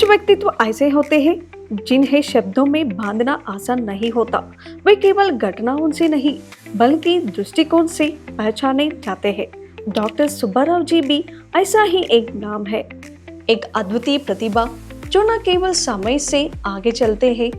व्यक्तित्व ऐसे होते हैं जिन्हें शब्दों में बांधना आसान नहीं होता। वे केवल घटनाओं से नहीं बल्कि दृष्टिकोण से पहचाने जाते हैं। डॉक्टर सुब्बाराव जी भी ऐसा ही एक नाम है, एक अद्वितीय प्रतिभा जो न केवल समय से आगे चलते हैं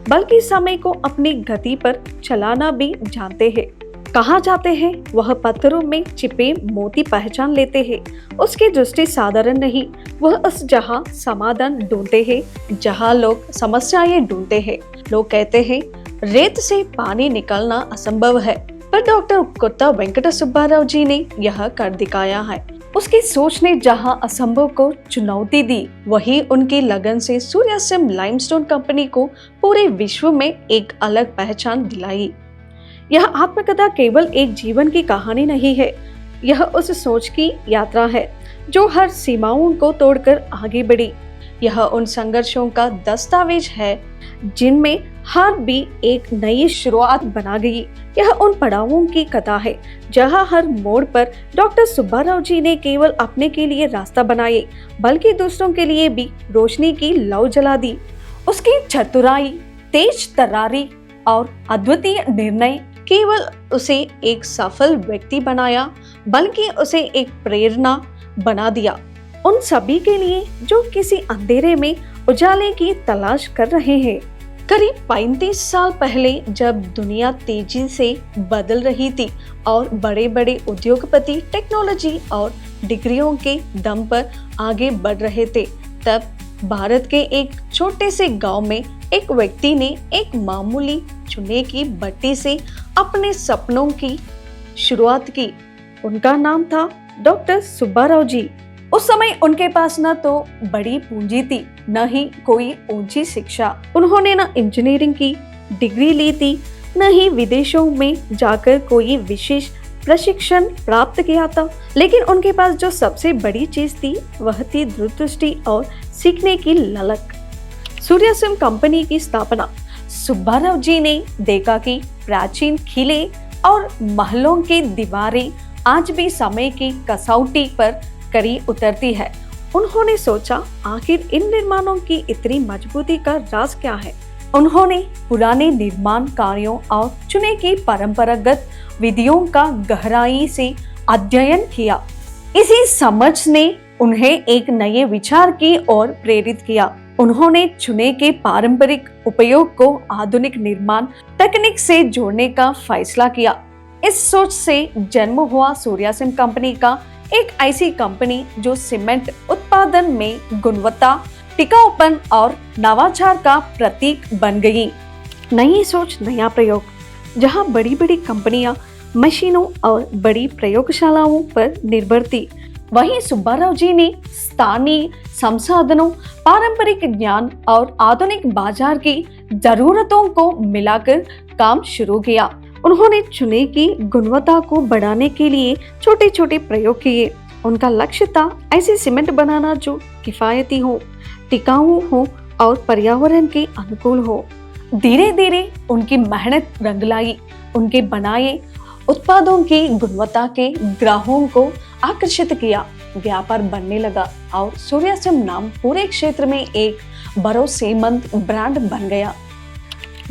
बल्कि समय को अपनी गति पर चलाना भी जानते हैं। कहा जाते हैं वह पत्थरों में छिपे मोती पहचान लेते हैं। उसकी दृष्टि साधारण नहीं, वह उस जहां समाधान ढूंढते हैं जहां लोग समस्याएं ढूंढते हैं। लोग कहते हैं रेत से पानी निकलना असंभव है, पर डॉक्टर कोत्ता वेंकट सुब्बाराव जी ने यह कर दिखाया है। उसकी सोच ने जहां असंभव को चुनौती दी, वही उनकी लगन से सूर्यासिम लाइमस्टोन कंपनी को पूरे विश्व में एक अलग पहचान दिलाई। यह आत्मकथा केवल एक जीवन की कहानी नहीं है, यह उस सोच की यात्रा है जो हर सीमाओं को तोड़कर आगे बढ़ी। यह उन संघर्षों का दस्तावेज है जिनमें हार भी एक नई शुरुआत बना गई। यह उन पड़ावों की कथा है जहां हर मोड़ पर डॉक्टर सुब्बाराव जी ने केवल अपने के लिए रास्ता बनाए बल्कि दूसरों के लिए भी रोशनी की लौ जला दी। उसकी चतुराई, तेज तर्रारी और अद्वितीय निर्णय केवल उसे एक सफल व्यक्ति बनाया बल्कि उसे एक प्रेरणा बना दिया उन सभी के लिए जो किसी अंधेरे में उजाले की तलाश कर रहे हैं। करीब 35 साल पहले जब दुनिया तेजी से बदल रही थी और बड़े बड़े उद्योगपति टेक्नोलॉजी और डिग्रियों के दम पर आगे बढ़ रहे थे, तब भारत के एक छोटे से गांव में एक व्यक्ति ने एक मामूली चूने की भट्टी से अपने सपनों की शुरुआत की। उनका नाम था डॉक्टर सुब्बाराव जी। उस समय उनके पास न तो बड़ी पूंजी थी, न ही कोई ऊंची शिक्षा। उन्होंने न इंजीनियरिंग की डिग्री ली थी, न ही विदेशों में जाकर कोई विशेष प्रशिक्षण प्राप्त किया था। लेकिन उनके पास जो सबसे बड़ी चीज थी वह थी दूरदृष्टि और सीखने की ललक। सूर्यासिम कंपनी की स्थापना सुब्बाराव जी ने देखा कि प्राचीन किले और महलों की दीवारें आज भी समय की कसौटी पर खरी उतरती है। उन्होंने सोचा आखिर इन निर्माणों की इतनी मजबूती का राज क्या है। उन्होंने पुराने निर्माण कार्यों और चूने की परंपरागत विधियों का गहराई से अध्ययन किया। इसी समझ ने उन्हें एक नए विचार की ओर प्रेरित किया। उन्होंने चूने के पारंपरिक उपयोग को आधुनिक निर्माण तकनीक से जोड़ने का फैसला किया। इस सोच से जन्म हुआ सूर्यासिम कंपनी का एक ऐसी कंपनी जो सीमेंट उत्पादन में गुणवत्ता, टिकाऊपन और नवाचार का प्रतीक बन गई। नई सोच, नया प्रयोग। जहां बड़ी बड़ी कंपनियां मशीनों और बड़ी प्रयोगशालाओं पर निर्भर थी, वहीं सुब्बाराव जी ने स्थानीय संसाधनों, पारंपरिक ज्ञान और आधुनिक बाजार की जरूरतों को मिलाकर काम शुरू किया। उन्होंने चूने की गुणवत्ता को बढ़ाने के लिए छोटे छोटे प्रयोग किए। उनका लक्ष्य था ऐसी सीमेंट बनाना जो किफायती हो, टिकाऊ हो और पर्यावरण के अनुकूल हो। धीरे धीरे उनकी मेहनत रंग लाई। उनके बनाए उत्पादों की गुणवत्ता के ग्राहकों को आकर्षित किया। व्यापार बढ़ने लगा और सूर्यासिम नाम पूरे क्षेत्र में एक भरोसेमंद ब्रांड बन गया।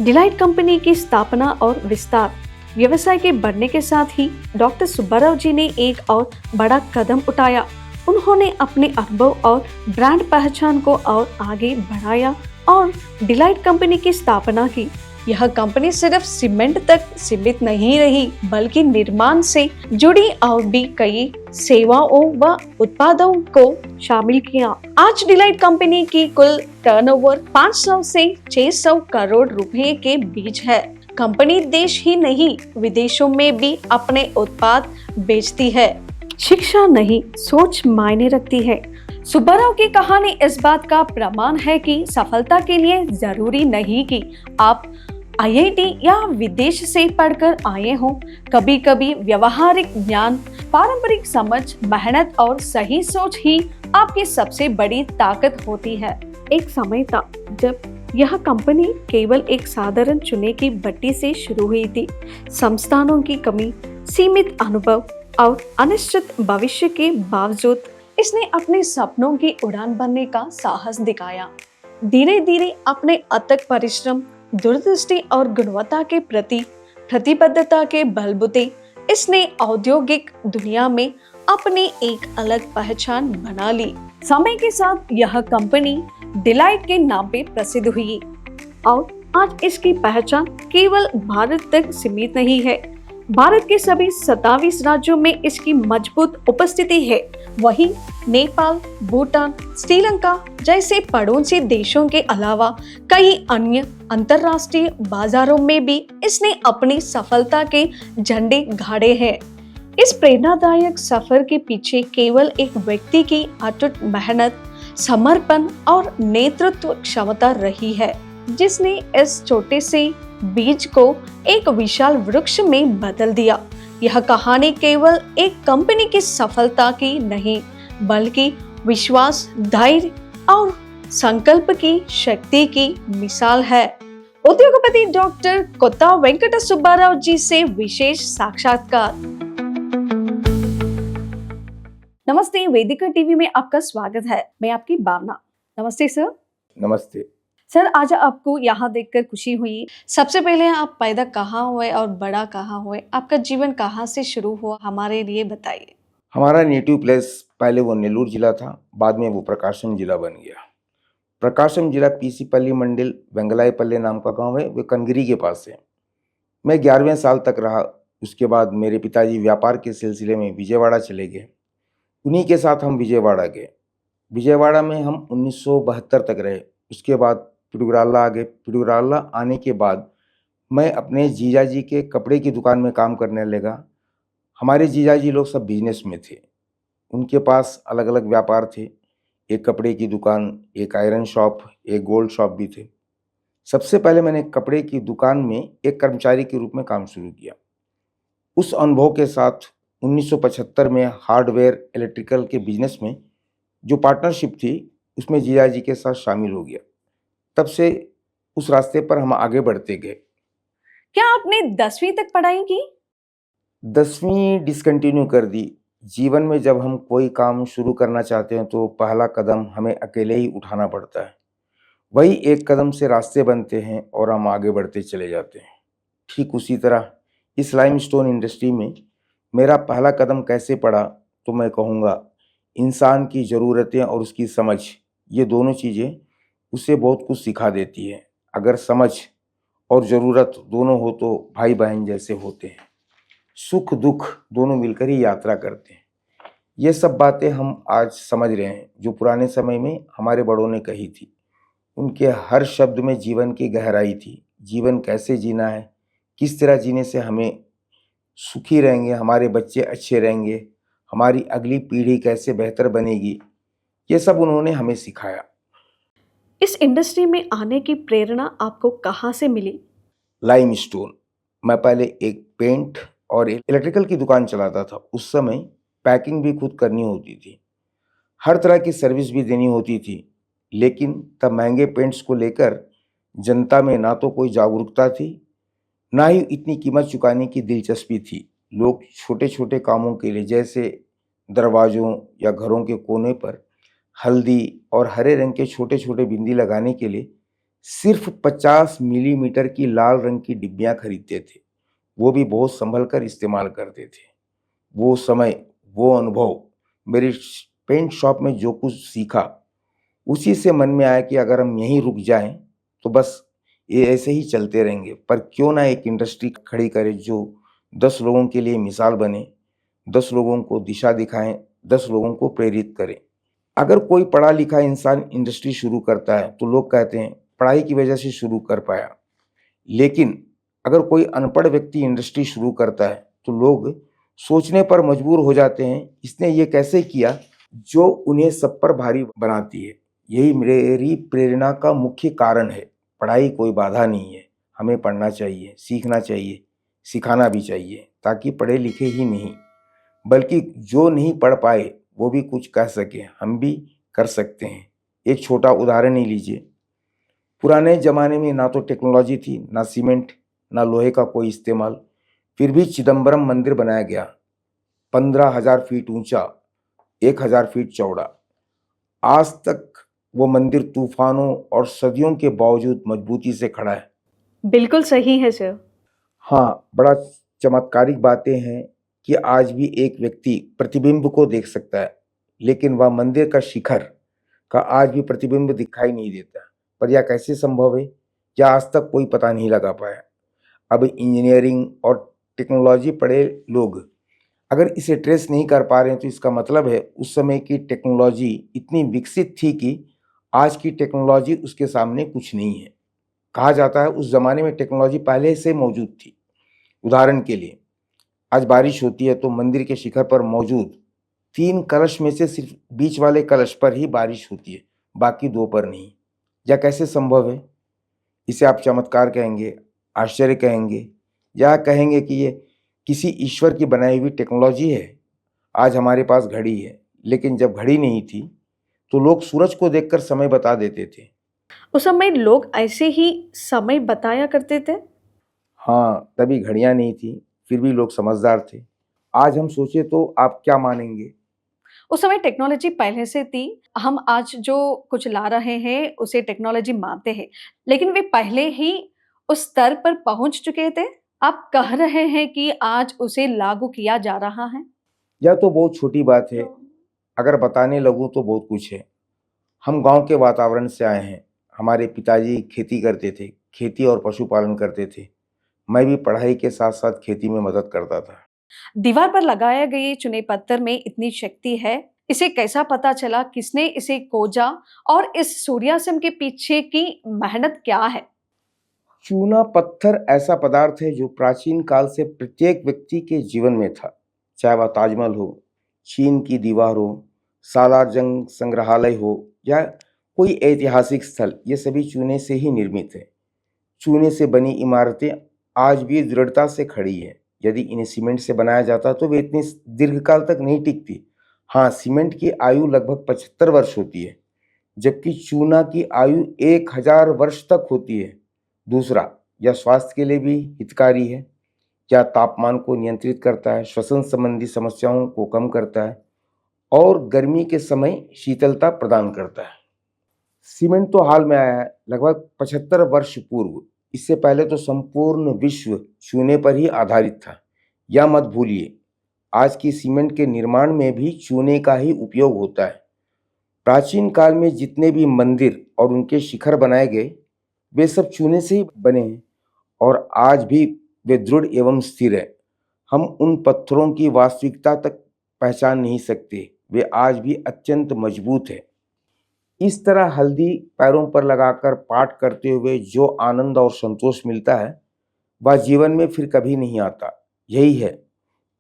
डिलाइट कंपनी की स्थापना और विस्तार। व्यवसाय के बढ़ने के साथ ही डॉक्टर सुब्बाराव जी ने एक और बड़ा कदम उठाया। उन्होंने अपने अनुभव और ब्रांड पहचान को और आगे बढ़ाया और डिलाइट कंपनी की स्थापना की। यह कंपनी सिर्फ सीमेंट तक सीमित नहीं रही बल्कि निर्माण से जुड़ी और भी कई सेवाओं व उत्पादों को शामिल किया। आज डिलाइट कंपनी की कुल टर्नओवर 500 से 600 करोड़ रुपए के बीच है। कंपनी देश ही नहीं विदेशों में भी अपने उत्पाद बेचती है। शिक्षा नहीं, सोच मायने रखती है। सुब्बाराव की कहानी इस बात का प्रमाण है कि सफलता के लिए जरूरी नहीं कि आप IIT या विदेश से पढ़कर आए हों। कभी कभी व्यवहारिक ज्ञान, पारंपरिक समझ, मेहनत और सही सोच ही आपकी सबसे बड़ी ताकत होती है। एक समय था जब यह कंपनी केवल एक साधारण चूने की भट्टी से शुरू हुई थी। संस्थानों की कमी, सीमित अनुभव और अनिश्चित भविष्य के बावजूद इसने अपने सपनों की उड़ान भरने का साहस दिखाया। धीरे धीरे अपने अथक परिश्रम, दूरदृष्टि और गुणवत्ता के प्रति प्रतिबद्धता के बलबूते इसने औद्योगिक दुनिया में अपनी एक अलग पहचान बना ली। समय के साथ यह कंपनी डिलाइट के नाम पे प्रसिद्ध हुई और आज इसकी पहचान केवल भारत तक सीमित नहीं है। भारत के सभी 27 राज्यों में इसकी मजबूत उपस्थिति है। वहीं नेपाल, भूटान, श्रीलंका जैसे पड़ोसी देशों के अलावा कई अन्य अंतर्राष्ट्रीय बाजारों में भी इसने अपनी सफलता के झंडे गाड़े हैं। इस प्रेरणादायक सफर के पीछे केवल एक व्यक्ति की अटूट मेहनत, समर्पण और नेतृत्व क्षमता रही है, जिसने इस छोटे से बीज को एक विशाल वृक्ष में बदल दिया। यह कहानी केवल एक कंपनी की सफलता की नहीं, बल्कि विश्वास, धैर्य और संकल्प की शक्ति की मिसाल है। उद्योगपति डॉक्टर कोत्ता वेंकट सुब्बाराव जी से विशेष साक्षात्कार। नमस्ते, वेदिका टीवी में आपका स्वागत है। मैं आपकी भावना। नमस्ते सर। नमस्ते सर, आज आपको यहाँ देखकर खुशी हुई। सबसे पहले आप पैदा कहाँ हुए और बड़ा कहाँ हुए? आपका जीवन कहाँ से शुरू हुआ, हमारे लिए बताइए। हमारा नेटिव प्लेस पहले वो नेल्लूर जिला था, बाद में वो प्रकाशम जिला बन गया। प्रकाशम जिला पीसी पल्ली मंडल वेंगलाईपल्ले नाम का गांव है, वो कनगिरी के पास है। मैं 11वें साल तक रहा। उसके बाद मेरे पिताजी व्यापार के सिलसिले में विजयवाड़ा चले गए। उन्हीं के साथ हम विजयवाड़ा गए। विजयवाड़ा में हम 1972 तक रहे। उसके बाद पिडुगराला आ गए। पिडुगराला आने के बाद मैं अपने जीजाजी के कपड़े की दुकान में काम करने लगा। हमारे जीजाजी लोग सब बिजनेस में थे। उनके पास अलग अलग व्यापार थे, एक कपड़े की दुकान, एक आयरन शॉप, एक गोल्ड शॉप भी थे। सबसे पहले मैंने कपड़े की दुकान में एक कर्मचारी के रूप में काम शुरू किया। उस अनुभव के साथ 1975 में हार्डवेयर इलेक्ट्रिकल के बिजनेस में जो पार्टनरशिप थी, उसमें जीजाजी के साथ शामिल हो गया। तब से उस रास्ते पर हम आगे बढ़ते गए। क्या आपने 10वीं तक पढ़ाई की? 10वीं डिसकंटिन्यू कर दी। जीवन में जब हम कोई काम शुरू करना चाहते हैं तो पहला कदम हमें अकेले ही उठाना पड़ता है। वही एक कदम से रास्ते बनते हैं और हम आगे बढ़ते चले जाते हैं। ठीक उसी तरह इस लाइमस्टोन इंडस्ट्री में मेरा पहला कदम कैसे पड़ा, तो मैं कहूँगा इंसान की ज़रूरतें और उसकी समझ, ये दोनों चीज़ें उसे बहुत कुछ सिखा देती है। अगर समझ और ज़रूरत दोनों हो तो भाई बहन जैसे होते हैं। सुख दुख दोनों मिलकर ही यात्रा करते हैं। ये सब बातें हम आज समझ रहे हैं, जो पुराने समय में हमारे बड़ों ने कही थी। उनके हर शब्द में जीवन की गहराई थी। जीवन कैसे जीना है, किस तरह जीने से हमें सुखी रहेंगे, हमारे बच्चे अच्छे रहेंगे, हमारी अगली पीढ़ी कैसे बेहतर बनेगी, ये सब उन्होंने हमें सिखाया। इस इंडस्ट्री में आने की प्रेरणा आपको कहाँ से मिली? लाइमस्टोन। मैं पहले एक पेंट और इलेक्ट्रिकल की दुकान चलाता था। उस समय पैकिंग भी खुद करनी होती थी, हर तरह की सर्विस भी देनी होती थी। लेकिन तब महंगे पेंट्स को लेकर जनता में ना तो कोई जागरूकता थी, ना ही इतनी कीमत चुकाने की दिलचस्पी थी। लोग छोटे छोटे कामों के लिए, जैसे दरवाज़ों या घरों के कोने पर हल्दी और हरे रंग के छोटे छोटे बिंदी लगाने के लिए सिर्फ 50 मिलीमीटर की लाल रंग की डिब्बियाँ खरीदते थे। वो भी बहुत संभल कर इस्तेमाल करते थे। वो समय, वो अनुभव, मेरी पेंट शॉप में जो कुछ सीखा, उसी से मन में आया कि अगर हम यहीं रुक जाएं तो बस ये ऐसे ही चलते रहेंगे, पर क्यों ना एक इंडस्ट्री खड़ी करें जो 10 लोगों के लिए मिसाल बने, 10 लोगों को दिशा दिखाएं, 10 लोगों को प्रेरित करें। अगर कोई पढ़ा लिखा इंसान इंडस्ट्री शुरू करता है तो लोग कहते हैं पढ़ाई की वजह से शुरू कर पाया। लेकिन अगर कोई अनपढ़ व्यक्ति इंडस्ट्री शुरू करता है तो लोग सोचने पर मजबूर हो जाते हैं, इसने ये कैसे किया, जो उन्हें सब पर भारी बनाती है। यही मेरी प्रेरणा का मुख्य कारण है। पढ़ाई कोई बाधा नहीं है, हमें पढ़ना चाहिए, सीखना चाहिए, सिखाना भी चाहिए, ताकि पढ़े लिखे ही नहीं बल्कि जो नहीं पढ़ पाए वो भी कुछ कह सके, हम भी कर सकते हैं। एक छोटा उदाहरण ही लीजिए। पुराने ज़माने में ना तो टेक्नोलॉजी थी, ना सीमेंट, ना लोहे का कोई इस्तेमाल, फिर भी चिदम्बरम मंदिर बनाया गया। 15,000 फीट ऊंचा, 1,000 फीट चौड़ा। आज तक वो मंदिर तूफानों और सदियों के बावजूद मजबूती से खड़ा है। बिल्कुल सही है सर। हाँ, बड़ा चमत्कारिक बातें हैं कि आज भी एक व्यक्ति प्रतिबिंब को देख सकता है, लेकिन वह मंदिर का शिखर का आज भी प्रतिबिंब दिखाई नहीं देता। पर यह कैसे संभव है, यह आज तक कोई पता नहीं लगा पाया। अब इंजीनियरिंग और टेक्नोलॉजी पढ़े लोग अगर इसे ट्रेस नहीं कर पा रहे हैं, तो इसका मतलब है उस समय की टेक्नोलॉजी इतनी विकसित थी कि आज की टेक्नोलॉजी उसके सामने कुछ नहीं है। कहा जाता है उस जमाने में टेक्नोलॉजी पहले से मौजूद थी। उदाहरण के लिए, आज बारिश होती है तो मंदिर के शिखर पर मौजूद 3 कलश में से सिर्फ बीच वाले कलश पर ही बारिश होती है, बाकी 2 पर नहीं। यह कैसे संभव है? इसे आप चमत्कार कहेंगे, आश्चर्य कहेंगे, या कहेंगे कि ये किसी ईश्वर की बनाई हुई टेक्नोलॉजी है। आज हमारे पास घड़ी है, लेकिन जब घड़ी नहीं थी तो लोग सूरज को देखकर समय बता देते थे। उस समय लोग ऐसे ही समय बताया करते थे। हाँ, तभी घड़ियां नहीं थी, फिर भी लोग समझदार थे। आज हम सोचे तो आप क्या मानेंगे? उस समय टेक्नोलॉजी पहले से थी। हम आज जो कुछ ला रहे हैं उसे टेक्नोलॉजी मानते हैं, लेकिन वे पहले ही उस स्तर पर पहुंच चुके थे। आप कह रहे हैं कि आज उसे लागू किया जा रहा है। यह तो बहुत छोटी बात है, अगर बताने लगूं तो बहुत कुछ है। हम गांव के वातावरण से आए हैं। हमारे पिताजी खेती करते थे, खेती और पशुपालन करते थे। मैं भी पढ़ाई के साथ साथ खेती में मदद करता था। दीवार पर लगाए गए चुने पत्थर में इतनी शक्ति है, इसे कैसा पता चला? किसने इसे खोजा? और इस सूर्यास्म के पीछे की मेहनत क्या है? चूना पत्थर ऐसा पदार्थ है जो प्राचीन काल से प्रत्येक व्यक्ति के जीवन में था। चाहे वह ताजमहल हो, चीन की दीवार हो, सालार जंग संग्रहालय हो, या कोई ऐतिहासिक स्थल, ये सभी चूने से ही निर्मित है। चूने से बनी इमारतें आज भी दृढ़ता से खड़ी है। यदि इन्हें सीमेंट से बनाया जाता तो वे इतनी दीर्घकाल तक नहीं टिकती। हाँ, सीमेंट की आयु लगभग 75 वर्ष होती है, जबकि चूना की आयु 1000 वर्ष तक होती है। दूसरा, यह स्वास्थ्य के लिए भी हितकारी है। यह तापमान को नियंत्रित करता है, श्वसन संबंधी समस्याओं को कम करता है और गर्मी के समय शीतलता प्रदान करता है। सीमेंट तो हाल में आया है, लगभग 75 वर्ष पूर्व। इससे पहले तो संपूर्ण विश्व चूने पर ही आधारित था। यह मत भूलिए, आज की सीमेंट के निर्माण में भी चूने का ही उपयोग होता है। प्राचीन काल में जितने भी मंदिर और उनके शिखर बनाए गए, वे सब चूने से ही बने हैं और आज भी वे दृढ़ एवं स्थिर है। हम उन पत्थरों की वास्तविकता तक पहचान नहीं सकते, वे आज भी अत्यंत मजबूत है। इस तरह हल्दी पैरों पर लगाकर पाठ करते हुए जो आनंद और संतोष मिलता है, वह जीवन में फिर कभी नहीं आता। यही है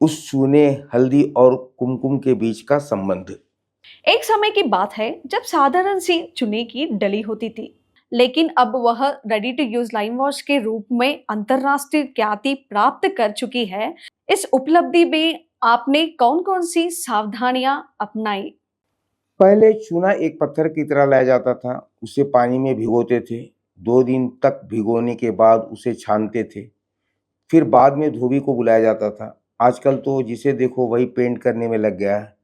उस चूने, हल्दी और कुमकुम के बीच का संबंध। एक समय की बात है जब साधारण सी चुने की डली होती थी, लेकिन अब वह ready to use lime wash के रूप में अंतरराष्ट्रीय ख्याति प्राप्त कर चुकी है। इस उपलब्धि में आपने कौन कौन सी सावधानियां अपनाई? पहले चूना एक पत्थर की तरह लाया जाता था, उसे पानी में भिगोते थे। 2 दिन तक भिगोने के बाद उसे छानते थे, फिर बाद में धोबी को बुलाया जाता था। आजकल तो जिसे देखो वही पेंट करने में लग गया है।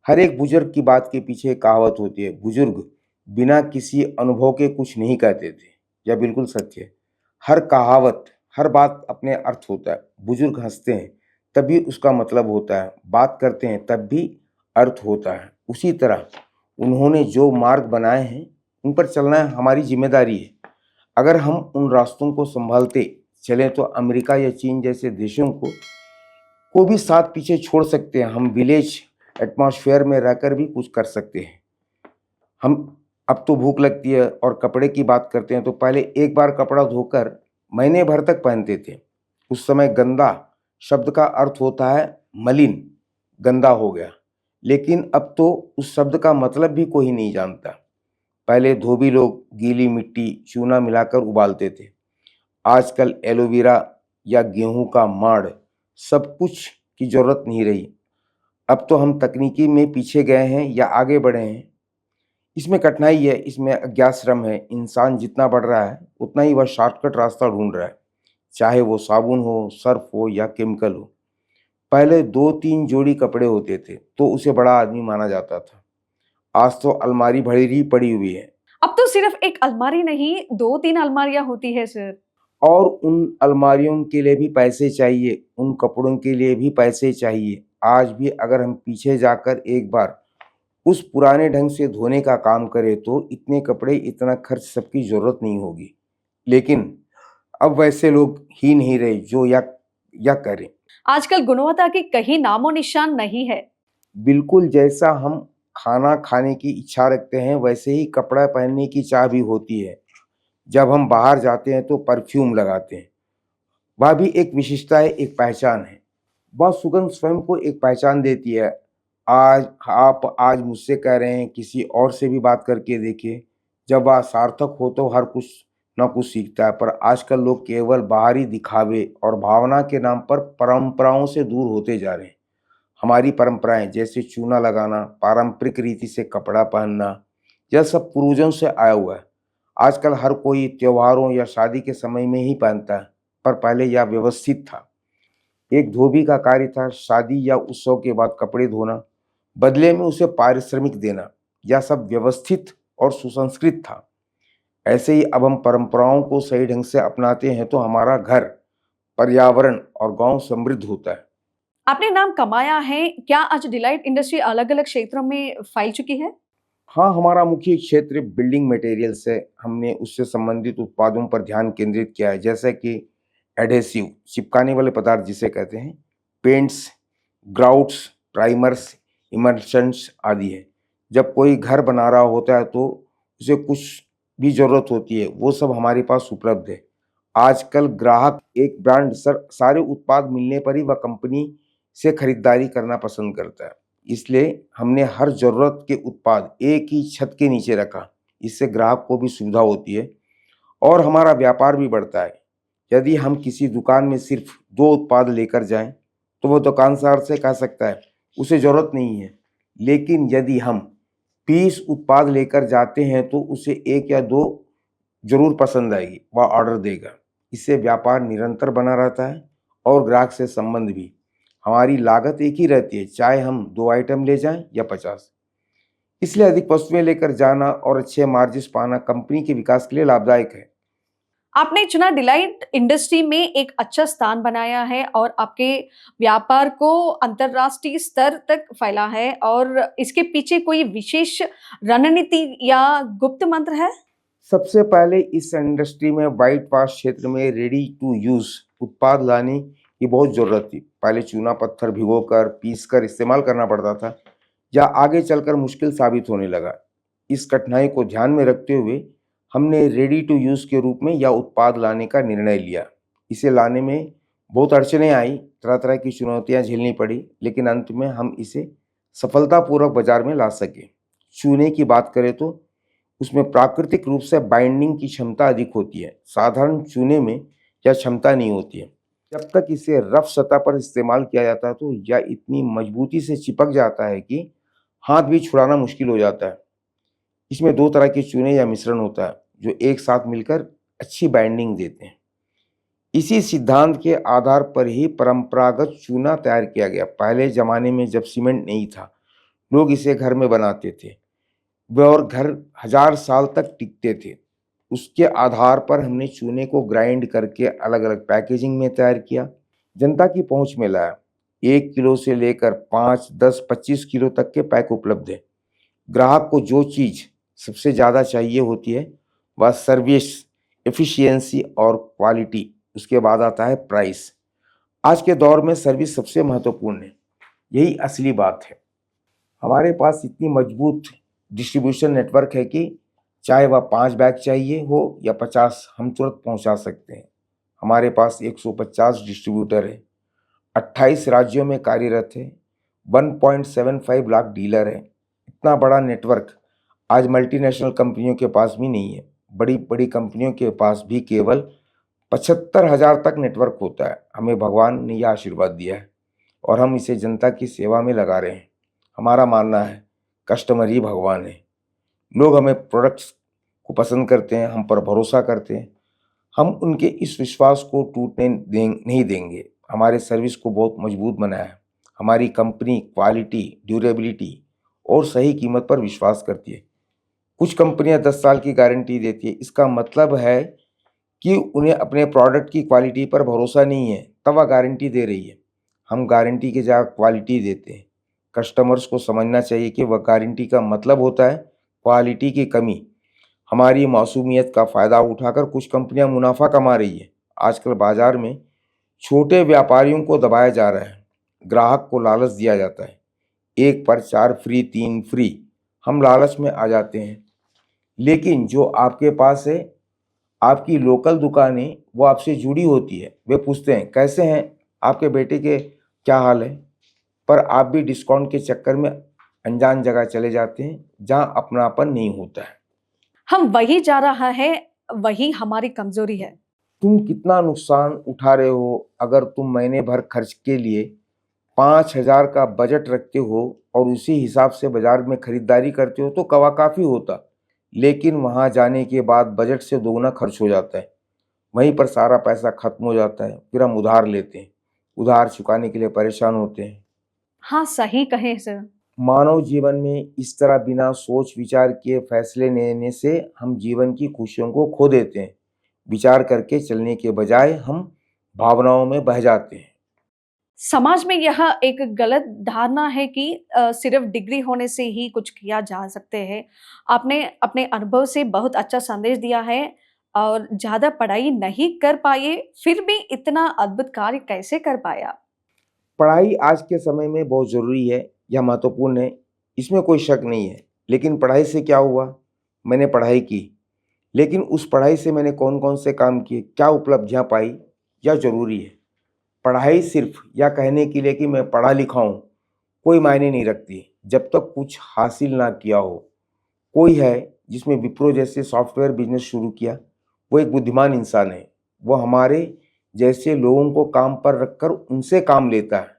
हर एक बुजुर्ग की बात के पीछे एक कहावत होती है, बुजुर्ग बिना किसी अनुभव के कुछ नहीं कहते थे। यह बिल्कुल सच है। हर कहावत, हर बात अपने अर्थ होता है। बुजुर्ग हंसते हैं तब भी उसका मतलब होता है, बात करते हैं तब भी अर्थ होता है। उसी तरह उन्होंने जो मार्ग बनाए हैं उन पर चलना हमारी जिम्मेदारी है। अगर हम उन रास्तों को संभालते चलें तो अमेरिका या चीन जैसे देशों को भी साथ पीछे छोड़ सकते हैं। हम विलेज एटमॉस्फेयर में रहकर भी कुछ कर सकते हैं। हम अब तो भूख लगती है और कपड़े की बात करते हैं तो पहले एक बार कपड़ा धोकर महीने भर तक पहनते थे। उस समय गंदा शब्द का अर्थ होता है मलिन, गंदा हो गया। लेकिन अब तो उस शब्द का मतलब भी कोई नहीं जानता। पहले धोबी लोग गीली मिट्टी, चूना मिलाकर उबालते थे। आजकल एलोवेरा या गेहूं का माड़, सब कुछ की जरूरत नहीं रही। अब तो हम तकनीकी में पीछे गए हैं या आगे बढ़े हैं। इसमें कठिनाई है, इसमें अज्ञात श्रम है। इंसान जितना बढ़ रहा है उतना ही वह शॉर्टकट रास्ता ढूंढ रहा है, चाहे वो साबुन हो, सर्फ हो या केमिकल हो। पहले 2-3 जोड़ी कपड़े होते थे तो उसे बड़ा आदमी माना जाता था। आज तो अलमारी भरी पड़ी हुई है। अब तो सिर्फ एक अलमारी नहीं, 2-3 अलमारियाँ होती है सर। और उन अलमारियों के लिए भी पैसे चाहिए, उन कपड़ों के लिए भी पैसे चाहिए। आज भी अगर हम पीछे जाकर एक बार उस पुराने ढंग से धोने का काम करें तो इतने कपड़े, इतना खर्च सबकी ज़रूरत नहीं होगी। लेकिन अब वैसे लोग ही नहीं रहे जो या करें। आजकल गुणवत्ता की कहीं नामो-निशान नहीं है। बिल्कुल जैसा हम खाना खाने की इच्छा रखते हैं वैसे ही कपड़ा पहनने की चाह भी होती है। जब हम बाहर जाते हैं तो परफ्यूम लगाते हैं। वह भी एक विशेषता है, एक पहचान है। वह सुगंध स्वयं को एक पहचान देती है। आज मुझसे कह रहे हैं, किसी और से भी बात करके देखिए, जब वह सार्थक हो तो हर कुछ न कुछ सीखता है। पर आजकल लोग केवल बाहरी दिखावे और भावना के नाम पर परंपराओं से दूर होते जा रहे हैं। हमारी परंपराएं जैसे चूना लगाना, पारंपरिक रीति से कपड़ा पहनना, यह सब पूर्वजों से आया हुआ है। आजकल हर कोई त्योहारों या शादी के समय में ही पहनता है, पर पहले यह व्यवस्थित था। एक धोबी का कार्य था शादी या उत्सव के बाद कपड़े धोना, बदले में उसे पारिश्रमिक देना। यह सब व्यवस्थित और सुसंस्कृत था। ऐसे ही अब हम परंपराओं को सही ढंग से अपनाते हैं तो हमारा घर, पर्यावरण और गांव समृद्ध होता है। आपने नाम कमाया है, क्या आज डिलाइट इंडस्ट्री अलग-अलग क्षेत्रों में फैल चुकी है? हाँ, हमारा मुख्य क्षेत्र बिल्डिंग मटेरियल्स है। हमने उससे संबंधित उत्पादों पर ध्यान केंद्रित किया है, जैसे कि एडहेसिव, चिपकाने वाले पदार्थ जिसे कहते हैं, पेंट्स, ग्राउट्स, प्राइमर्स, इमल्शंस आदि है। जब कोई घर बना रहा होता है तो उसे कुछ भी ज़रूरत होती है, वो सब हमारे पास उपलब्ध है। आजकल ग्राहक एक ब्रांड सारे उत्पाद मिलने पर ही वह कंपनी से खरीदारी करना पसंद करता है। इसलिए हमने हर ज़रूरत के उत्पाद एक ही छत के नीचे रखा। इससे ग्राहक को भी सुविधा होती है और हमारा व्यापार भी बढ़ता है। यदि हम किसी दुकान में सिर्फ 2 उत्पाद लेकर जाएं, तो वह दुकानदार से कह सकता है उसे ज़रूरत नहीं है। लेकिन यदि हम 20 उत्पाद लेकर जाते हैं तो उसे 1 या 2 ज़रूर पसंद आएगी, वह ऑर्डर देगा। इससे व्यापार निरंतर बना रहता है और ग्राहक से संबंध भी। हमारी लागत एक ही रहती है, चाहे हम 2 आइटम ले जाएं या 50। इसलिए अधिक वस्तुएं लेकर जाना और अच्छे मार्जिन पाना कंपनी के विकास के लिए लाभदायक है। आपने चुना डिलाइट इंडस्ट्री में एक अच्छा स्थान बनाया है और आपके व्यापार को अंतर्राष्ट्रीय स्तर तक फैला है और इसके पीछे कोई विशेष रणनीति या गुप्त मंत्र है? सबसे पहले इस इंडस्ट्री में व्हाइट वाश क्षेत्र में रेडी टू यूज उत्पाद लाने की बहुत ज़रूरत थी। पहले चूना पत्थर भिगोकर पीसकर इस्तेमाल करना पड़ता था, या आगे चलकर मुश्किल साबित होने लगा। इस कठिनाई को ध्यान में रखते हुए हमने रेडी टू यूज़ के रूप में यह उत्पाद लाने का निर्णय लिया। इसे लाने में बहुत अड़चनें आई, तरह तरह की चुनौतियां झेलनी पड़ी, लेकिन अंत में हम इसे सफलतापूर्वक बाजार में ला सके। चूने की बात करें तो उसमें प्राकृतिक रूप से बाइंडिंग की क्षमता अधिक होती है। साधारण चूने में यह क्षमता नहीं होती है। जब तक इसे रफ सतह पर इस्तेमाल किया जाता है तो यह इतनी मजबूती से चिपक जाता है कि हाथ भी छुड़ाना मुश्किल हो जाता है। इसमें 2 तरह के चूने या मिश्रण होता है जो एक साथ मिलकर अच्छी बाइंडिंग देते हैं। इसी सिद्धांत के आधार पर ही परंपरागत चूना तैयार किया गया। पहले जमाने में जब सीमेंट नहीं था, लोग इसे घर में बनाते थे, वह और घर 1000 साल तक टिकते थे। उसके आधार पर हमने चूने को ग्राइंड करके अलग अलग पैकेजिंग में तैयार किया, जनता की पहुंच में लाया। 1 किलो से लेकर 5, 10, 25 किलो तक के पैक उपलब्ध है। ग्राहक को जो चीज़ सबसे ज़्यादा चाहिए होती है वह सर्विस, एफिशिएंसी और क्वालिटी। उसके बाद आता है प्राइस। आज के दौर में सर्विस सबसे महत्वपूर्ण है, यही असली बात है। हमारे पास इतनी मजबूत डिस्ट्रीब्यूशन नेटवर्क है कि चाहे वह 5 बैग चाहिए हो या 50, हम तुरंत पहुंचा सकते हैं। हमारे पास 150 डिस्ट्रीब्यूटर है, 28 राज्यों में कार्यरत है, 1.75 लाख डीलर है। इतना बड़ा नेटवर्क आज मल्टीनेशनल कंपनियों के पास भी नहीं है। बड़ी बड़ी कंपनियों के पास भी केवल 75,000 तक नेटवर्क होता है। हमें भगवान ने यह आशीर्वाद दिया है और हम इसे जनता की सेवा में लगा रहे हैं। हमारा मानना है कस्टमर ही भगवान है। लोग हमें प्रोडक्ट्स को पसंद करते हैं, हम पर भरोसा करते हैं। हम उनके इस विश्वास को टूटने नहीं देंगे। हमारे सर्विस को बहुत मजबूत बनाया है। हमारी कंपनी क्वालिटी, ड्यूरेबिलिटी और सही कीमत पर विश्वास करती है। कुछ कंपनियां 10 साल की गारंटी देती है। इसका मतलब है कि उन्हें अपने प्रोडक्ट की क्वालिटी पर भरोसा नहीं है, तब वह गारंटी दे रही है। हम गारंटी की जगह क्वालिटी देते हैं। कस्टमर्स को समझना चाहिए कि वह गारंटी का मतलब होता है क्वालिटी की कमी। हमारी मासूमियत का फ़ायदा उठाकर कुछ कंपनियां मुनाफा कमा रही है। आजकल बाजार में छोटे व्यापारियों को दबाया जा रहा है, ग्राहक को लालच दिया जाता है, 1 पर 4 फ्री 3 फ्री। हम लालच में आ जाते हैं, लेकिन जो आपके पास है, आपकी लोकल दुकानें, वो आपसे जुड़ी होती है। वे पूछते हैं कैसे हैं, आपके बेटे के क्या हाल है, पर आप भी डिस्काउंट के चक्कर में अनजान जगह चले जाते हैं जहाँ अपनापन नहीं होता है। हम वही जा रहा है, वही हमारी कमजोरी है। तुम कितना नुकसान उठा रहे हो। अगर तुम महीने भर खर्च के लिए 5,000 का बजट रखते हो और उसी हिसाब से बाजार में खरीदारी करते हो तो कवा काफ़ी होता, लेकिन वहाँ जाने के बाद बजट से दोगुना खर्च हो जाता है। वहीं पर सारा पैसा खत्म हो जाता है। फिर हम उधार लेते हैं, उधार चुकाने के लिए परेशान होते हैं। हाँ, सही कहे सर। मानव जीवन में इस तरह बिना सोच विचार किए फैसले लेने से हम जीवन की खुशियों को खो देते हैं। विचार करके चलने के बजाय हम भावनाओं में बह जाते हैं। समाज में यह एक गलत धारणा है कि सिर्फ डिग्री होने से ही कुछ किया जा सकते हैं। आपने अपने अनुभव से बहुत अच्छा संदेश दिया है और ज़्यादा पढ़ाई नहीं कर पाए, फिर भी इतना अद्भुत कार्य कैसे कर पाया? पढ़ाई आज के समय में बहुत ज़रूरी है, यह महत्वपूर्ण है, इसमें कोई शक नहीं है। लेकिन पढ़ाई से क्या हुआ? मैंने पढ़ाई की, लेकिन उस पढ़ाई से मैंने कौन-कौन से काम किए, क्या उपलब्धियाँ पाई, यह ज़रूरी है। पढ़ाई सिर्फ यह कहने के लिए कि मैं पढ़ा लिखा हूँ, कोई मायने नहीं रखती, जब तक कुछ हासिल ना किया हो। कोई है जिसने विप्रो जैसे सॉफ्टवेयर बिजनेस शुरू किया, वो एक बुद्धिमान इंसान है। वो हमारे जैसे लोगों को काम पर रखकर उनसे काम लेता है।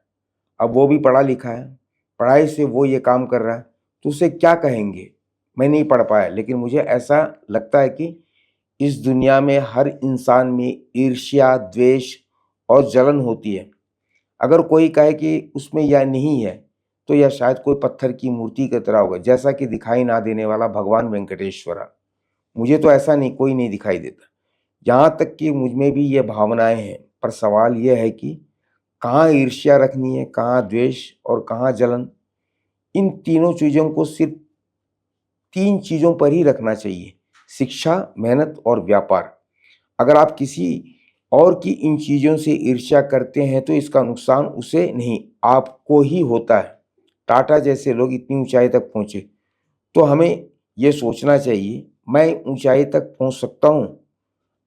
अब वो भी पढ़ा लिखा है, पढ़ाई से वो ये काम कर रहा है, तो उसे क्या कहेंगे? मैं नहीं पढ़ पाया, लेकिन मुझे ऐसा लगता है कि इस दुनिया में हर इंसान में ईर्ष्या, द्वेष और जलन होती है। अगर कोई कहे कि उसमें यह नहीं है, तो यह शायद कोई पत्थर की मूर्ति की तरह होगा, जैसा कि दिखाई ना देने वाला भगवान वेंकटेश्वरा। मुझे तो ऐसा नहीं, कोई नहीं दिखाई देता। यहाँ तक कि मुझ में भी ये भावनाएं हैं, पर सवाल यह है कि कहाँ ईर्ष्या रखनी है, कहाँ द्वेष और कहाँ जलन। इन तीनों चीज़ों को सिर्फ 3 चीज़ों पर ही रखना चाहिए, शिक्षा, मेहनत और व्यापार। अगर आप किसी और की इन चीज़ों से ईर्ष्या करते हैं तो इसका नुकसान उसे नहीं, आपको ही होता है। टाटा जैसे लोग इतनी ऊंचाई तक पहुँचे, तो हमें ये सोचना चाहिए मैं ऊंचाई तक पहुँच सकता हूँ।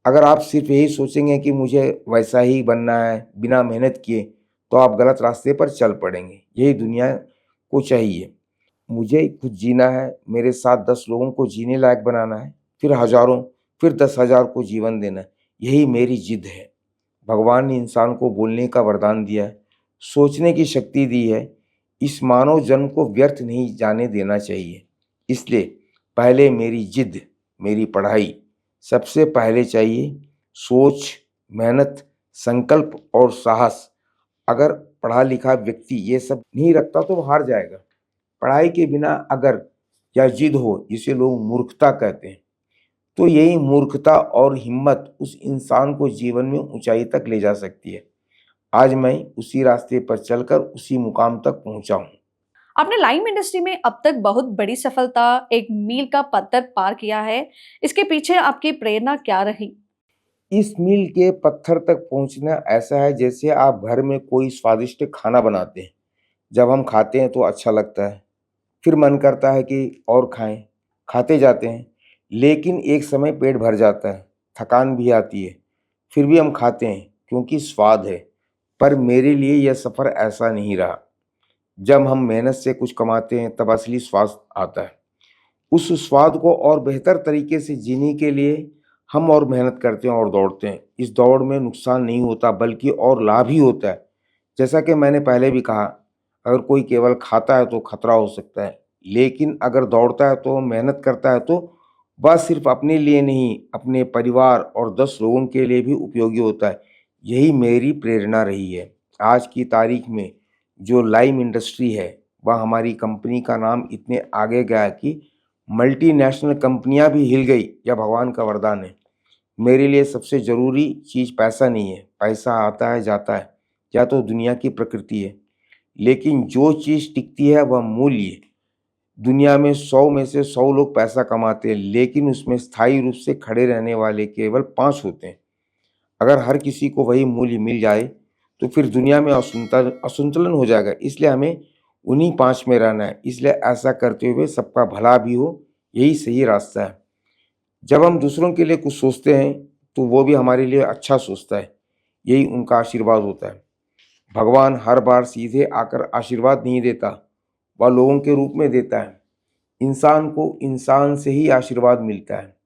अगर आप सिर्फ यही सोचेंगे कि मुझे वैसा ही बनना है बिना मेहनत किए, तो आप गलत रास्ते पर चल पड़ेंगे। यही दुनिया को चाहिए। मुझे खुद जीना है, मेरे साथ 10 लोगों को जीने लायक बनाना है, फिर हज़ारों, फिर 10,000 को जीवन देना है। यही मेरी जिद है। भगवान ने इंसान को बोलने का वरदान दिया है, सोचने की शक्ति दी है। इस मानव जन्म को व्यर्थ नहीं जाने देना चाहिए। इसलिए पहले मेरी जिद, मेरी पढ़ाई सबसे पहले चाहिए। सोच, मेहनत, संकल्प और साहस। अगर पढ़ा लिखा व्यक्ति ये सब नहीं रखता तो वो हार जाएगा। पढ़ाई के बिना अगर या जिद हो, जिसे लोग मूर्खता कहते हैं, तो यही मूर्खता और हिम्मत उस इंसान को जीवन में ऊंचाई तक ले जा सकती है। आज मैं उसी रास्ते पर चलकर उसी मुकाम तक पहुंचा हूँ। आपने लाइम इंडस्ट्री में अब तक बहुत बड़ी सफलता, एक मील का पत्थर पार किया है। इसके पीछे आपकी प्रेरणा क्या रही? इस मील के पत्थर तक पहुंचना ऐसा है जैसे आप घर में कोई स्वादिष्ट खाना बनाते हैं। जब हम खाते हैं तो अच्छा लगता है, फिर मन करता है कि और खाएं, खाते जाते हैं, लेकिन एक समय पेट भर जाता है, थकान भी आती है, फिर भी हम खाते हैं क्योंकि स्वाद है। पर मेरे लिए यह सफ़र ऐसा नहीं रहा। जब हम मेहनत से कुछ कमाते हैं तब असली स्वाद आता है। उस स्वाद को और बेहतर तरीके से जीने के लिए हम और मेहनत करते हैं और दौड़ते हैं। इस दौड़ में नुकसान नहीं होता बल्कि और लाभ ही होता है। जैसा कि मैंने पहले भी कहा, अगर कोई केवल खाता है तो खतरा हो सकता है, लेकिन अगर दौड़ता है तो मेहनत करता है तो वह सिर्फ अपने लिए नहीं, अपने परिवार और 10 लोगों के लिए भी उपयोगी होता है। यही मेरी प्रेरणा रही है। आज की तारीख में जो लाइम इंडस्ट्री है, वह हमारी कंपनी का नाम इतने आगे गया कि मल्टीनेशनल कंपनियां भी हिल गई, यह भगवान का वरदान है। मेरे लिए सबसे ज़रूरी चीज़ पैसा नहीं है, पैसा आता है जाता है, या तो दुनिया की प्रकृति है, लेकिन जो चीज़ टिकती है वह मूल्य है। दुनिया में 100 में से 100 लोग पैसा कमाते हैं, लेकिन उसमें स्थायी रूप से खड़े रहने वाले केवल 5 होते हैं। अगर हर किसी को वही मूल्य मिल जाए तो फिर दुनिया में असंतुलन हो जाएगा। इसलिए हमें उन्हीं 5 में रहना है। इसलिए ऐसा करते हुए सबका भला भी हो, यही सही रास्ता है। जब हम दूसरों के लिए कुछ सोचते हैं तो वो भी हमारे लिए अच्छा सोचता है, यही उनका आशीर्वाद होता है। भगवान हर बार सीधे आकर आशीर्वाद नहीं देता, वह लोगों के रूप में देता है। इंसान को इंसान से ही आशीर्वाद मिलता है।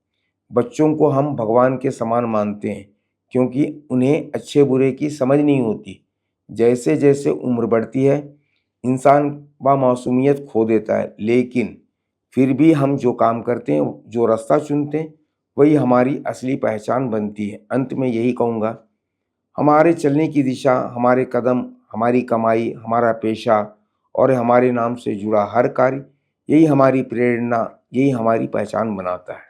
बच्चों को हम भगवान के समान मानते हैं, क्योंकि उन्हें अच्छे बुरे की समझ नहीं होती। जैसे जैसे उम्र बढ़ती है, इंसान वह मासूमियत खो देता है, लेकिन फिर भी हम जो काम करते हैं, जो रास्ता चुनते हैं, वही हमारी असली पहचान बनती है। अंत में यही कहूँगा, हमारे चलने की दिशा, हमारे कदम, हमारी कमाई, हमारा पेशा और हमारे नाम से जुड़ा हर कार्य, यही हमारी प्रेरणा, यही हमारी पहचान बनाता है।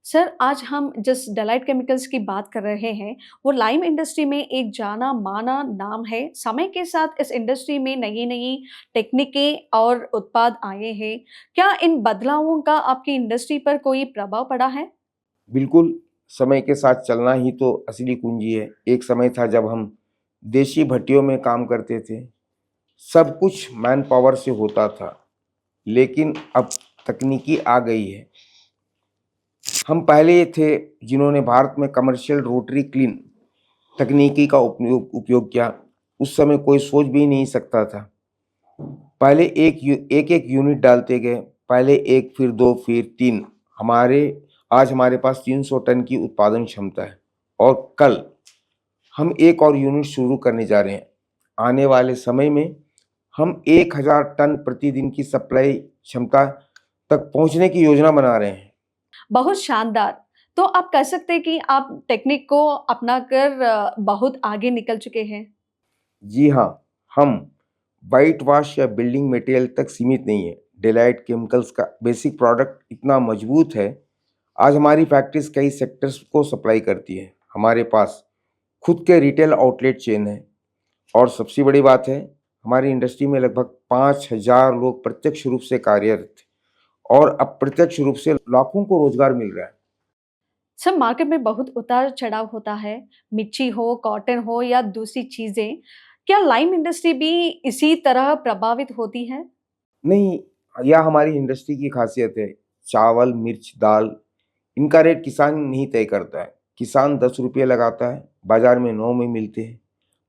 सर, आज हम जिस डेलाइट केमिकल्स की बात कर रहे हैं, वो लाइम इंडस्ट्री में एक जाना-माना नाम है। समय के साथ इस इंडस्ट्री में नई-नई टेक्निकें और उत्पाद आए हैं। क्या इन बदलावों का आपकी इंडस्ट्री पर कोई प्रभाव पड़ा है? बिल्कुल, समय के साथ चलना ही तो असली कुंजी है। एक समय था जब हम देशी भट्टियों में काम करते थे, सब कुछ मैन पावर से होता था, लेकिन अब तकनीकी आ गई है। हम पहले थे जिन्होंने भारत में कमर्शियल रोटरी क्लीन तकनीकी का उपयोग किया। उस समय कोई सोच भी नहीं सकता था। पहले एक यूनिट डालते गए, पहले एक, फिर 2, फिर 3। आज हमारे पास 300 टन की उत्पादन क्षमता है और कल हम एक और यूनिट शुरू करने जा रहे हैं। आने वाले समय में हम 1000 टन प्रतिदिन की सप्लाई क्षमता तक पहुंचने की योजना बना रहे हैं। बहुत शानदार। तो आप कह सकते हैं कि आप टेक्निक को अपनाकर बहुत आगे निकल चुके हैं। जी हाँ, हम व्हाइट वॉश या बिल्डिंग मटेरियल तक सीमित नहीं है। डेलाइट केमिकल्स का बेसिक प्रोडक्ट इतना मजबूत है, आज हमारी फैक्ट्रीज कई सेक्टर्स को सप्लाई करती है। हमारे पास खुद के रिटेल आउटलेट चेन है और सबसे बड़ी बात है, हमारी इंडस्ट्री में लगभग 5000 लोग प्रत्यक्ष रूप से कार्यरत थे और अप्रत्यक्ष रूप से लाखों को रोजगार मिल रहा है। सर, मार्केट में बहुत उतार-चढ़ाव होता है, मिर्ची हो, कॉटन हो या दूसरी चीज़ें। क्या लाइम इंडस्ट्री भी इसी तरह प्रभावित होती है? नहीं, यह हमारी इंडस्ट्री की खासियत है। चावल, मिर्च, दाल, इनका रेट किसान नहीं तय करता है। किसान 10 रुपये लगाता है, बाजार में 9 में मिलते हैं।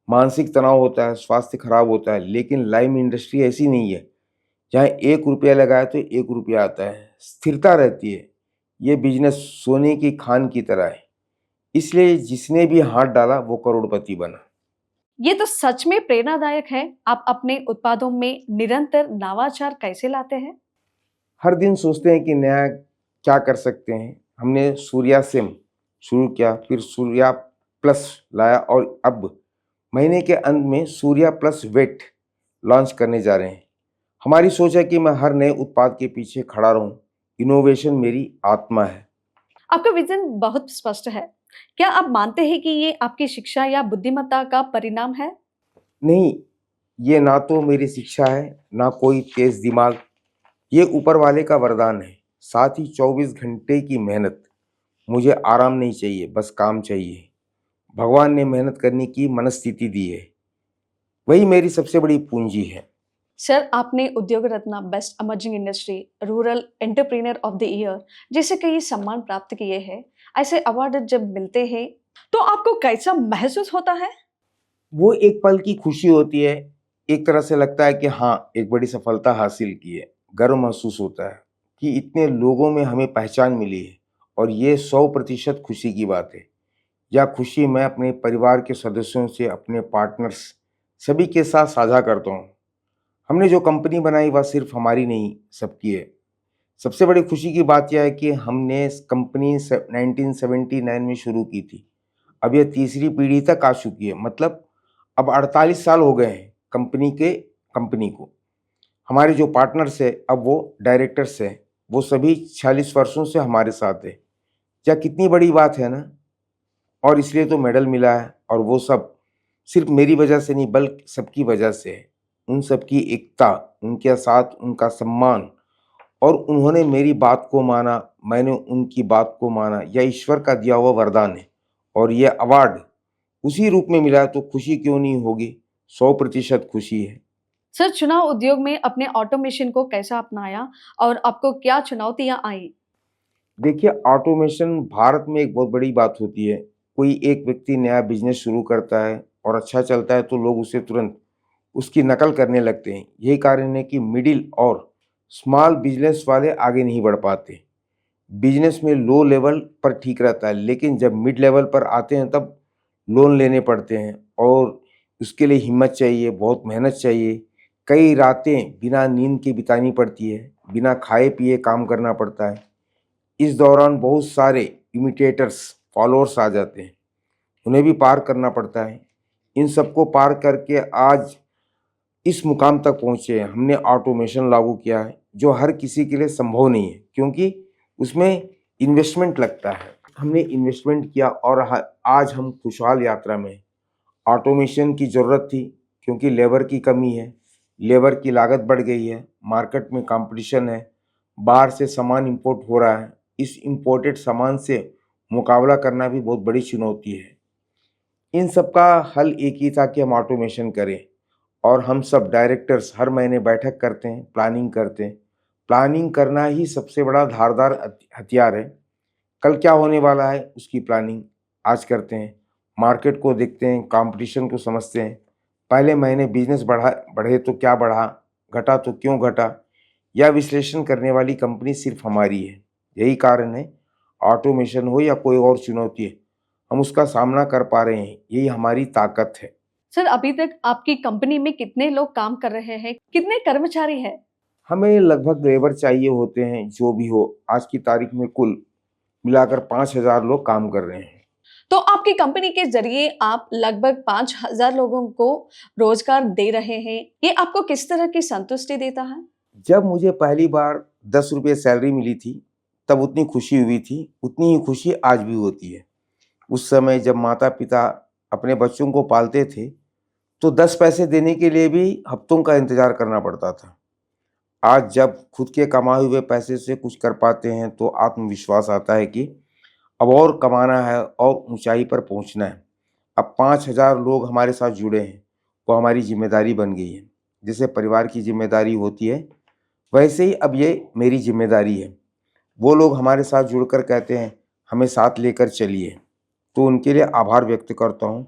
मानसिक तनाव होता है, स्वास्थ्य खराब होता है, लेकिन लाइम इंडस्ट्री ऐसी नहीं है। जहाँ 1 रुपया लगाया तो 1 रुपया आता है, स्थिरता रहती है। ये बिजनेस सोने की खान की तरह है, इसलिए जिसने भी हाथ डाला वो करोड़पति बना। ये तो सच में प्रेरणादायक है। आप अपने उत्पादों में निरंतर नवाचार कैसे लाते हैं? हर दिन सोचते हैं कि नया क्या कर सकते हैं। हमने सूर्या सिम शुरू किया, फिर सूर्या प्लस लाया और अब महीने के अंत में सूर्या प्लस वेट लॉन्च करने जा रहे हैं। हमारी सोच है कि मैं हर नए उत्पाद के पीछे खड़ा रहूं। इनोवेशन मेरी आत्मा है। आपका विज़न बहुत स्पष्ट है। क्या आप मानते हैं कि ये आपकी शिक्षा या बुद्धिमत्ता का परिणाम है? नहीं, ये ना तो मेरी शिक्षा है, ना कोई तेज दिमाग, ये ऊपर वाले का वरदान है। साथ ही 24 घंटे की मेहनत। मुझे आराम नहीं चाहिए, बस काम चाहिए। भगवान ने मेहनत करने की मनस्थिति दी है, वही मेरी सबसे बड़ी पूंजी है। सर, आपने Udyog Ratna, best emerging industry, rural entrepreneur of the year जैसे कई सम्मान प्राप्त किए हैं। ऐसे अवार्ड जब मिलते हैं, तो आपको कैसा महसूस होता है? वो एक पल की खुशी होती है। एक तरह से लगता है कि हाँ, एक बड़ी सफलता हासिल की है। गर्व महसूस होता है कि इतने लोगों में हमें पहचान मिली है और ये 100% खुशी की बात है। यह खुशी मैं अपने परिवार के सदस्यों से, अपने पार्टनर्स सभी के साथ साझा करता हूँ। हमने जो कंपनी बनाई वह सिर्फ हमारी नहीं, सबकी है। सबसे बड़ी खुशी की बात यह है कि हमने इस कंपनी 1979 में शुरू की थी। अब यह तीसरी पीढ़ी तक आ चुकी है। मतलब अब 48 साल हो गए हैं कंपनी को। हमारे जो पार्टनर्स है, अब वो डायरेक्टर्स हैं। वो सभी 46 वर्षों से हमारे साथ है। क्या कितनी बड़ी बात है ना? और इसलिए तो मेडल मिला है, और वो सब सिर्फ मेरी वजह से नहीं बल्कि सबकी वजह से है। उन सबकी एकता, उनके साथ उनका सम्मान, और उन्होंने मेरी बात को माना, मैंने उनकी बात को माना, यह ईश्वर का दिया हुआ वरदान है। और ये अवार्ड उसी रूप में मिला है तो खुशी क्यों नहीं होगी? 100% खुशी है। सर, चुनाव उद्योग में अपने ऑटोमेशन को कैसा अपनाया और आपको क्या चुनौतियां आई? देखिए, ऑटोमेशन भारत में एक बहुत बड़ी बात होती है। कोई एक व्यक्ति नया बिजनेस शुरू करता है और अच्छा चलता है तो लोग उसे तुरंत उसकी नकल करने लगते हैं। यही कारण है कि मिडिल और स्मॉल बिजनेस वाले आगे नहीं बढ़ पाते। बिजनेस में लो लेवल पर ठीक रहता है, लेकिन जब मिड लेवल पर आते हैं तब लोन लेने पड़ते हैं, और उसके लिए हिम्मत चाहिए, बहुत मेहनत चाहिए। कई रातें बिना नींद के बितानी पड़ती है, बिना खाए पिए काम करना पड़ता है। इस दौरान बहुत सारे इमिटेटर्स, फॉलोअर्स आ जाते हैं, उन्हें भी पार करना पड़ता है। इन सबको पार करके आज इस मुकाम तक पहुँचे हैं। हमने ऑटोमेशन लागू किया है जो हर किसी के लिए संभव नहीं है, क्योंकि उसमें इन्वेस्टमेंट लगता है। हमने इन्वेस्टमेंट किया और आज हम खुशहाल यात्रा में हैं। ऑटोमेशन की ज़रूरत थी क्योंकि लेबर की कमी है, लेबर की लागत बढ़ गई है, मार्केट में कंपटीशन है, बाहर से सामान इंपोर्ट हो रहा है। इस इंपोर्टेड सामान से मुकाबला करना भी बहुत बड़ी चुनौती है। इन सब का हल एक ही था कि हम ऑटोमेशन करें, और हम सब डायरेक्टर्स हर महीने बैठक करते हैं, प्लानिंग करते हैं। प्लानिंग करना ही सबसे बड़ा धारदार हथियार है। कल क्या होने वाला है उसकी प्लानिंग आज करते हैं, मार्केट को देखते हैं, कंपटीशन को समझते हैं। पहले महीने बिजनेस बढ़े तो क्या बढ़ा, घटा तो क्यों घटा, यह विश्लेषण करने वाली कंपनी सिर्फ हमारी है। यही कारण है ऑटोमेशन हो या कोई और चुनौती है, हम उसका सामना कर पा रहे हैं, यही हमारी ताकत है। सर, अभी तक आपकी कंपनी में कितने लोग काम कर रहे हैं? कितने कर्मचारी हैं? हमें लगभग लेबर चाहिए होते हैं, जो भी हो। आज की तारीख में कुल मिलाकर 5,000 लोग काम कर रहे हैं। तो आपकी कंपनी के जरिए आप लगभग 5,000 लोगों को रोजगार दे रहे हैं। ये आपको किस तरह की संतुष्टि देता है? जब मुझे पहली बार 10 रुपये सैलरी मिली थी, तब उतनी खुशी हुई थी, उतनी ही खुशी आज भी होती है। उस समय जब माता-पिता अपने बच्चों को पालते थे, तो 10 पैसे देने के लिए भी हफ्तों का इंतज़ार करना पड़ता था। आज जब खुद के कमाए हुए पैसे से कुछ कर पाते हैं, तो आत्मविश्वास आता है कि अब और कमाना है और ऊँचाई पर पहुँचना है। अब 5,000 लोग हमारे साथ जुड़े हैं, वो हमारी ज़िम्मेदारी बन गई है। जैसे परिवार की ज़िम्मेदारी होती है, वैसे ही अब ये मेरी ज़िम्मेदारी है। वो लोग हमारे साथ जुड़कर कहते हैं, हमें साथ लेकर चलिए, तो उनके लिए आभार व्यक्त करता हूँ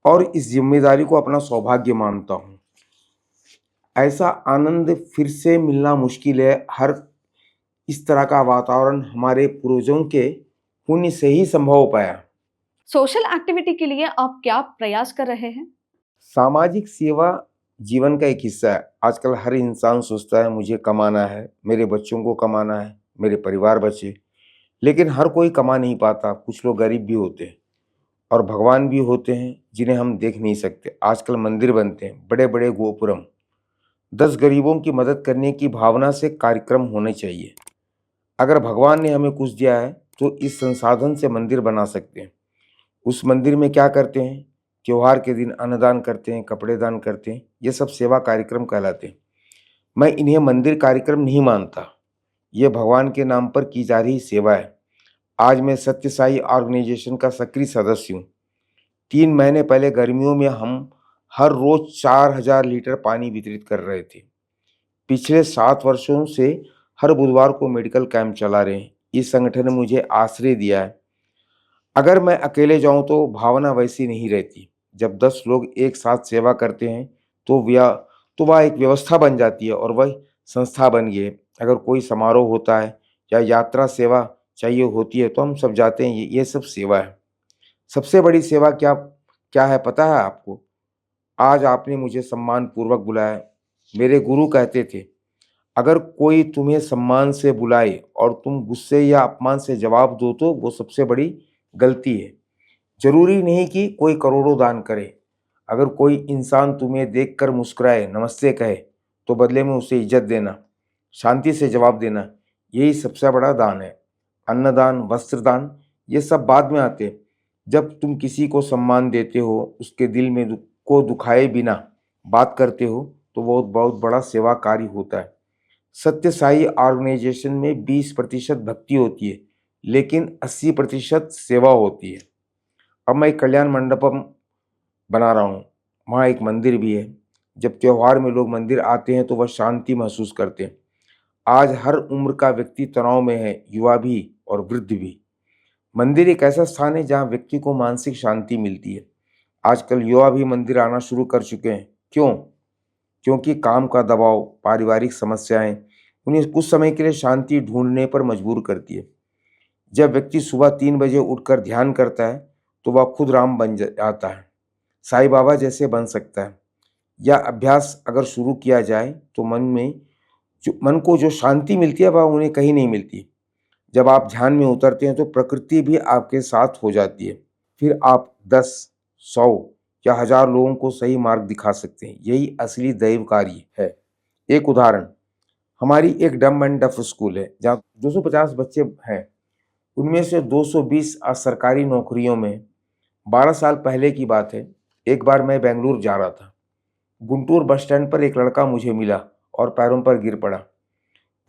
और इस ज़िम्मेदारी को अपना सौभाग्य मानता हूँ। ऐसा आनंद फिर से मिलना मुश्किल है। इस तरह का वातावरण हमारे पूर्वजों के पुण्य से ही संभव हो पाया। सोशल एक्टिविटी के लिए आप क्या प्रयास कर रहे हैं? सामाजिक सेवा जीवन का एक हिस्सा है। आजकल हर इंसान सोचता है मुझे कमाना है, मेरे बच्चों को कमाना है, मेरे परिवार बचे। लेकिन हर कोई कमा नहीं पाता, कुछ लोग गरीब भी होते हैं और भगवान भी होते हैं जिन्हें हम देख नहीं सकते। आजकल मंदिर बनते हैं, बड़े बड़े गोपुरम। 10 गरीबों की मदद करने की भावना से कार्यक्रम होने चाहिए। अगर भगवान ने हमें कुछ दिया है तो इस संसाधन से मंदिर बना सकते हैं। उस मंदिर में क्या करते हैं? त्योहार के दिन अन्नदान करते हैं, कपड़े दान करते हैं। ये सब सेवा कार्यक्रम कहलाते हैं। मैं इन्हें मंदिर कार्यक्रम नहीं मानता, ये भगवान के नाम पर की जा रही सेवा है। आज मैं सत्य साई ऑर्गेनाइजेशन का सक्रिय सदस्य हूँ। 3 महीने पहले गर्मियों में हम हर रोज 4,000 लीटर पानी वितरित कर रहे थे। पिछले 7 वर्षों से हर बुधवार को मेडिकल कैंप चला रहे हैं। इस संगठन ने मुझे आश्रय दिया है। अगर मैं अकेले जाऊं तो भावना वैसी नहीं रहती। जब 10 लोग एक साथ सेवा करते हैं तो वह एक व्यवस्था बन जाती है और वह संस्था बन गई है। अगर कोई समारोह होता है या यात्रा सेवा चाहिए होती है तो हम सब जाते हैं। ये सब सेवा है। सबसे बड़ी सेवा क्या क्या है पता है आपको? आज आपने मुझे सम्मान पूर्वक बुलाया। मेरे गुरु कहते थे, अगर कोई तुम्हें सम्मान से बुलाए और तुम गुस्से या अपमान से जवाब दो तो वो सबसे बड़ी गलती है। जरूरी नहीं कि कोई करोड़ों दान करे। अगर कोई इंसान तुम्हें देखकर मुस्कुराए, नमस्ते कहे, तो बदले में उसे इज्जत देना, शांति से जवाब देना, यही सबसे बड़ा दान है। अन्नदान, वस्त्रदान ये सब बाद में आते हैं। जब तुम किसी को सम्मान देते हो, उसके दिल में को दुखाए बिना बात करते हो, तो वो बहुत बड़ा सेवा कार्य होता है। सत्य साई ऑर्गेनाइजेशन में 20% भक्ति होती है, लेकिन 80% सेवा होती है। अब मैं एक कल्याण मंडपम बना रहा हूँ, वहाँ एक मंदिर भी है। जब त्योहार में लोग मंदिर आते हैं तो वह शांति महसूस करते हैं। आज हर उम्र का व्यक्ति तनाव में है, युवा भी और वृद्ध भी। मंदिर एक ऐसा स्थान है जहाँ व्यक्ति को मानसिक शांति मिलती है। आजकल युवा भी मंदिर आना शुरू कर चुके हैं। क्यों? क्योंकि काम का दबाव, पारिवारिक समस्याएं उन्हें कुछ समय के लिए शांति ढूंढने पर मजबूर करती है। जब व्यक्ति सुबह 3 बजे उठकर ध्यान करता है तो वह खुद राम बन जाता है, साईं बाबा जैसे बन सकता है। यह अभ्यास अगर शुरू किया जाए तो मन को जो शांति मिलती है वह उन्हें कहीं नहीं मिलती। जब आप ध्यान में उतरते हैं तो प्रकृति भी आपके साथ हो जाती है। फिर आप 10, 100 या 1000 लोगों को सही मार्ग दिखा सकते हैं। यही असली दैव कार्य है। एक उदाहरण, हमारी एक डम्ब एंड डफ स्कूल है जहाँ 250 बच्चे हैं। उनमें से 220 आज सरकारी नौकरियों में। 12 साल पहले की बात है, एक बार मैं बेंगलुरु जा रहा था। गुंटूर बस स्टैंड पर एक लड़का मुझे मिला और पैरों पर गिर पड़ा।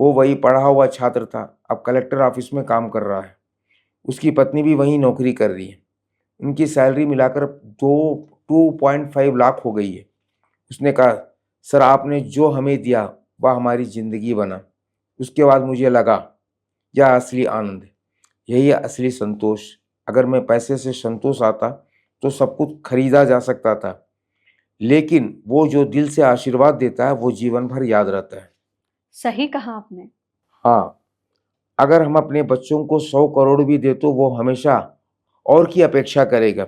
वो वही पढ़ा हुआ छात्र था, अब कलेक्टर ऑफिस में काम कर रहा है। उसकी पत्नी भी वहीं नौकरी कर रही है। उनकी सैलरी मिलाकर 2.5 लाख हो गई है। उसने कहा, सर आपने जो हमें दिया वह हमारी जिंदगी बना। उसके बाद मुझे लगा यह असली आनंद है, यही है असली संतोष। अगर मैं पैसे से संतोष आता तो सब कुछ खरीदा जा सकता था, लेकिन वो जो दिल से आशीर्वाद देता है वो जीवन भर याद रहता है। सही कहा आपने। हाँ, अगर हम अपने बच्चों को 100 करोड़ भी दे तो वो हमेशा और की अपेक्षा करेगा,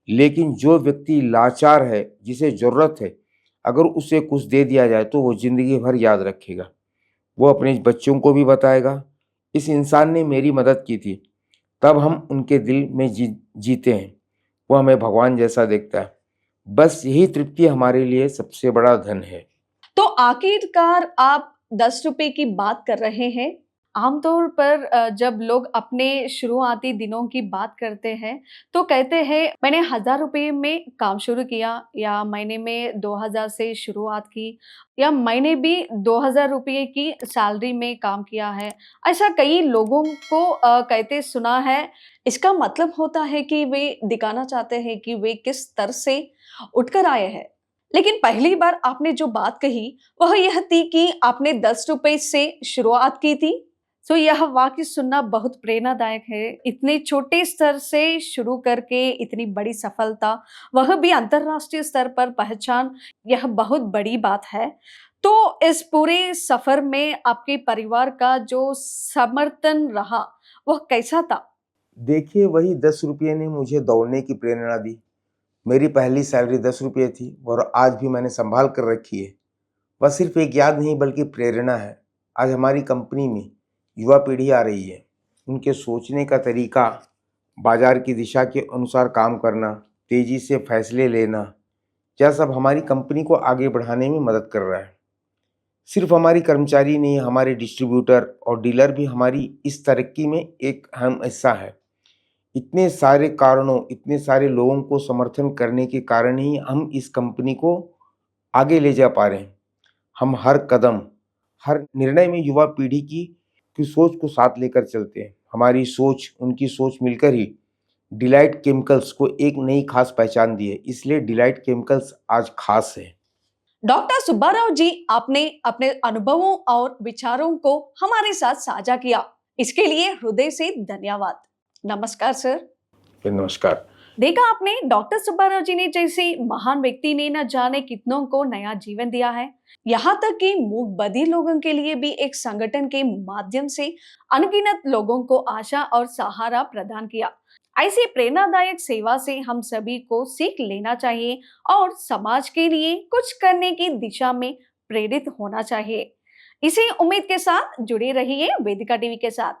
लेकिन जो व्यक्ति लाचार है, जिसे जरूरत है, अगर उसे कुछ दे दिया जाए तो वो जिंदगी भर याद रखेगा। वो अपने बच्चों को भी बताएगा, इस इंसान ने मेरी मदद की थी। तब हम उनके दिल में जीते हैं। वो हमें भगवान जैसा देखता है। बस यही तृप्ति हमारे लिए सबसे बड़ा धन है। तो आखिरकार आप 10 रुपए की बात कर रहे हैं। आमतौर पर जब लोग अपने शुरुआती दिनों की बात करते हैं तो कहते हैं मैंने 1000 रुपए में काम शुरू किया, या महीने में 2000 से शुरुआत की, या मैंने भी 2000 रुपए की सैलरी में काम किया है। ऐसा कई लोगों को कहते सुना है। इसका मतलब होता है कि वे दिखाना चाहते हैं कि वे किस स्तर से उठकर आए हैं। लेकिन पहली बार आपने जो बात कही वह यह थी कि आपने 10 रुपए से शुरुआत की थी। तो यह वाक्य सुनना बहुत प्रेरणादायक है। इतने छोटे स्तर से शुरू करके इतनी बड़ी सफलता, वह भी अंतरराष्ट्रीय स्तर पर पहचान, यह बहुत बड़ी बात है। तो इस पूरे सफर में आपके परिवार का जो समर्थन रहा वह कैसा था? देखिए, वही 10 रुपये ने मुझे दौड़ने की प्रेरणा दी। मेरी पहली सैलरी 10 रुपये थी और आज भी मैंने संभाल कर रखी है। वह सिर्फ एक याद नहीं बल्कि प्रेरणा है। आज हमारी कंपनी में युवा पीढ़ी आ रही है। उनके सोचने का तरीका, बाजार की दिशा के अनुसार काम करना, तेजी से फैसले लेना, यह सब हमारी कंपनी को आगे बढ़ाने में मदद कर रहा है। सिर्फ हमारी कर्मचारी नहीं, हमारे डिस्ट्रीब्यूटर और डीलर भी हमारी इस तरक्की में एक अहम हिस्सा है। इतने सारे कारणों, इतने सारे लोगों को समर्थन करने के कारण ही हम इस कंपनी को आगे ले जा पा रहे हैं। हम हर कदम, हर निर्णय में युवा पीढ़ी की सोच को साथ लेकर चलते हैं। हमारी सोच, उनकी सोच मिलकर ही डिलाइट केमिकल्स को एक नई खास पहचान दी है। इसलिए डिलाइट केमिकल्स आज खास है। डॉक्टर सुब्बाराव जी, आपने अपने अनुभवों और विचारों को हमारे साथ साझा किया, इसके लिए हृदय से धन्यवाद। नमस्कार सर। नमस्कार। देखा आपने, डॉक्टर सुब्बाराव जी ने जैसे महान व्यक्ति ने न जाने कितनों को नया जीवन दिया है। यहाँ तक कि मूक बधिर लोगों के लिए भी एक संगठन के माध्यम से अनगिनत लोगों को आशा और सहारा प्रदान किया। ऐसी प्रेरणादायक सेवा से हम सभी को सीख लेना चाहिए और समाज के लिए कुछ करने की दिशा में प्रेरित होना चाहिए। इसी उम्मीद के साथ जुड़े रहिए वेदिका टीवी के साथ।